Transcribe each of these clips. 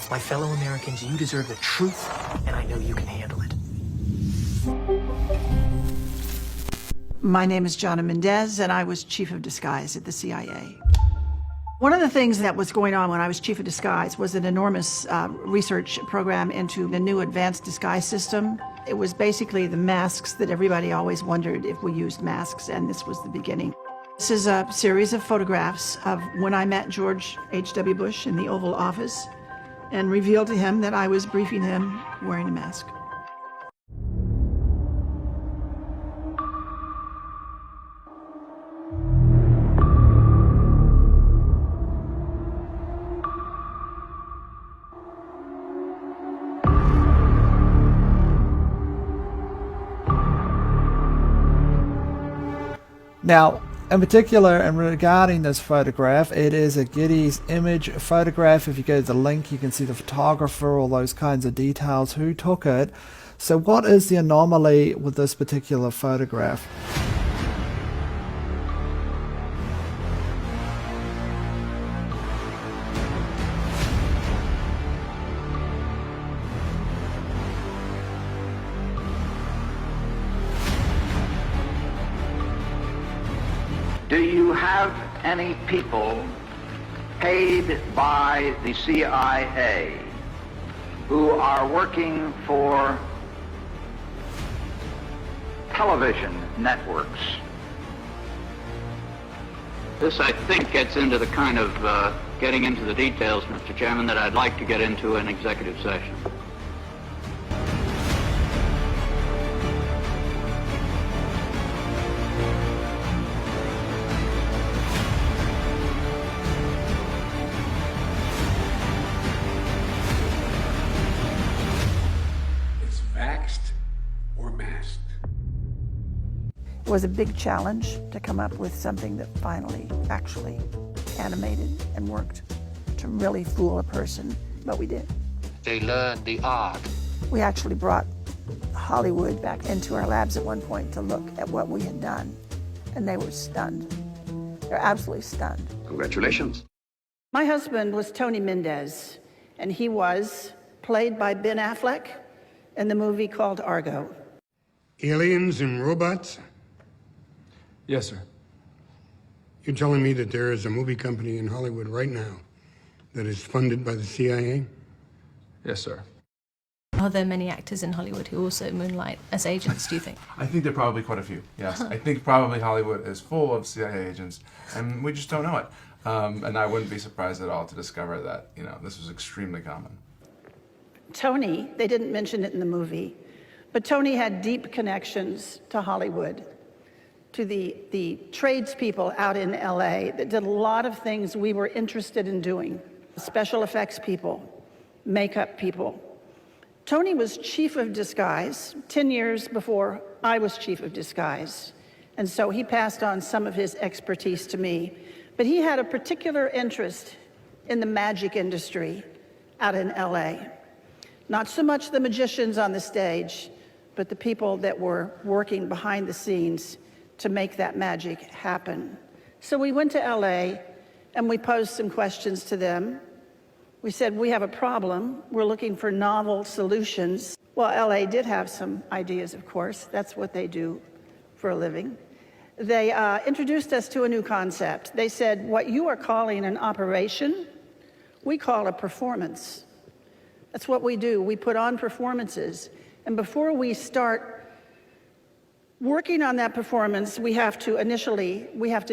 My fellow Americans, you deserve the truth, and I know you can handle it. My name is Jonna Mendez, and I was chief of disguise at the CIA. One of the things that was going on when I was chief of disguise was an enormous research program into the new advanced disguise system. It was basically the masks that everybody always wondered if we used masks, and this was the beginning. This is a series of photographs of when I met George H.W. Bush in the Oval Office and revealed to him that I was briefing him wearing a mask. Now, in particular, and regarding this photograph, it is a Getty image photograph. If you go to the link, you can see the photographer, all those kinds of details, who took it. So what is the anomaly with this particular photograph? Do you have any people paid by the CIA who are working for television networks? This, I think, gets into the kind of getting into the details, Mr. Chairman, that I'd like to get into in executive session. It was a big challenge to come up with something that finally actually animated and worked to really fool a person, but we did. They learned the art. We actually brought Hollywood back into our labs at one point to look at what we had done, and they were stunned. They're absolutely stunned. Congratulations. My husband was Tony Mendez, and he was played by Ben Affleck in the movie called Argo. Aliens and robots? Yes, sir. You're telling me that there is a movie company in Hollywood right now that is funded by the CIA? Yes, sir. Are there many actors in Hollywood who also moonlight as agents, do you think? I think there are probably quite a few, yes. I think probably Hollywood is full of CIA agents, and we just don't know it. And I wouldn't be surprised at all to discover that, this was extremely common. Tony, they didn't mention it in the movie, but Tony had deep connections to Hollywood, to the tradespeople out in LA that did a lot of things we were interested in doing. Special effects people, makeup people. Tony was chief of disguise 10 years before I was chief of disguise. And so he passed on some of his expertise to me. But he had a particular interest in the magic industry out in LA. Not so much the magicians on the stage, but the people that were working behind the scenes to make that magic happen. So we went to LA and we posed some questions to them. We said, we have a problem. We're looking for novel solutions. Well, LA did have some ideas, of course. That's what they do for a living. They introduced us to a new concept. They said, what you are calling an operation, we call a performance. That's what we do. We put on performances. And before we start working on that performance, we have to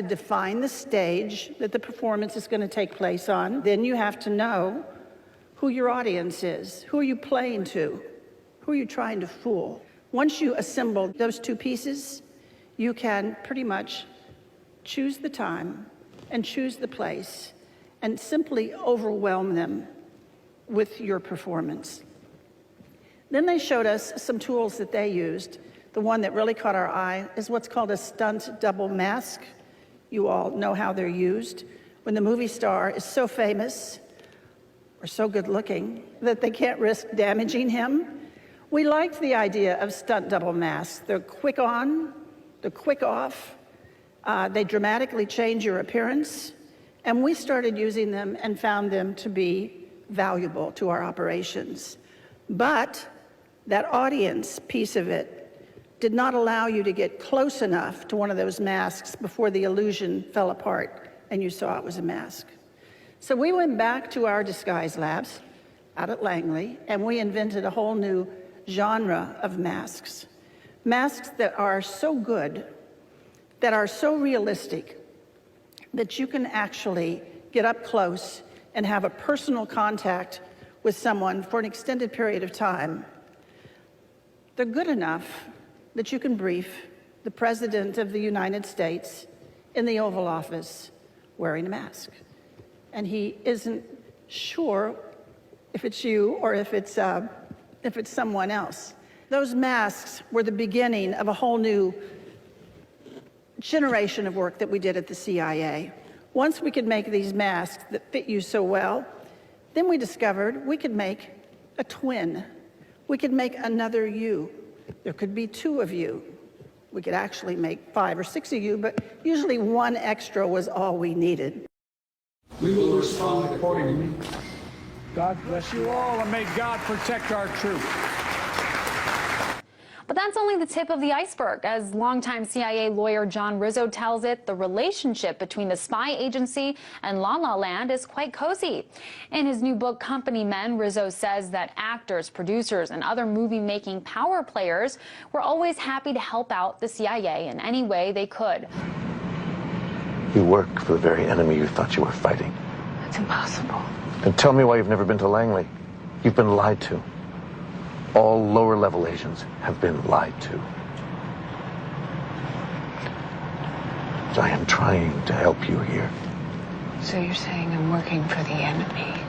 define the stage that the performance is going to take place on. Then you have to know who your audience is. Who are you playing to? Who are you trying to fool? Once you assemble those two pieces, you can pretty much choose the time and choose the place and simply overwhelm them with your performance. Then they showed us some tools that they used. The one that really caught our eye is what's called a stunt double mask. You all know how they're used. When the movie star is so famous or so good looking that they can't risk damaging him, we liked the idea of stunt double masks. They're quick on, they're quick off, they dramatically change your appearance, and we started using them and found them to be valuable to our operations. But that audience piece of it did not allow you to get close enough to one of those masks before the illusion fell apart and you saw it was a mask. So we went back to our disguise labs out at Langley, and we invented a whole new genre of masks. Masks that are so good, that are so realistic, that you can actually get up close and have a personal contact with someone for an extended period of time. They're good enough that you can brief the President of the United States in the Oval Office wearing a mask. And he isn't sure if it's you or if it's someone else. Those masks were the beginning of a whole new generation of work that we did at the CIA. Once we could make these masks that fit you so well, then we discovered we could make a twin. We could make another you. There could be two of you. We could actually make 5 or 6 of you, but usually one extra was all we needed. We will respond accordingly. God bless you all, and may God protect our troops. But that's only the tip of the iceberg. As longtime CIA lawyer John Rizzo tells it, the relationship between the spy agency and La La Land is quite cozy. In his new book, Company Men, Rizzo says that actors, producers, and other movie-making power players were always happy to help out the CIA in any way they could. You work for the very enemy you thought you were fighting. That's impossible. And tell me why you've never been to Langley. You've been lied to. All lower-level Asians have been lied to. I am trying to help you here. So you're saying I'm working for the enemy?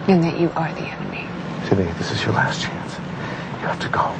And that you are the enemy? Sydney, this is your last chance. You have to go.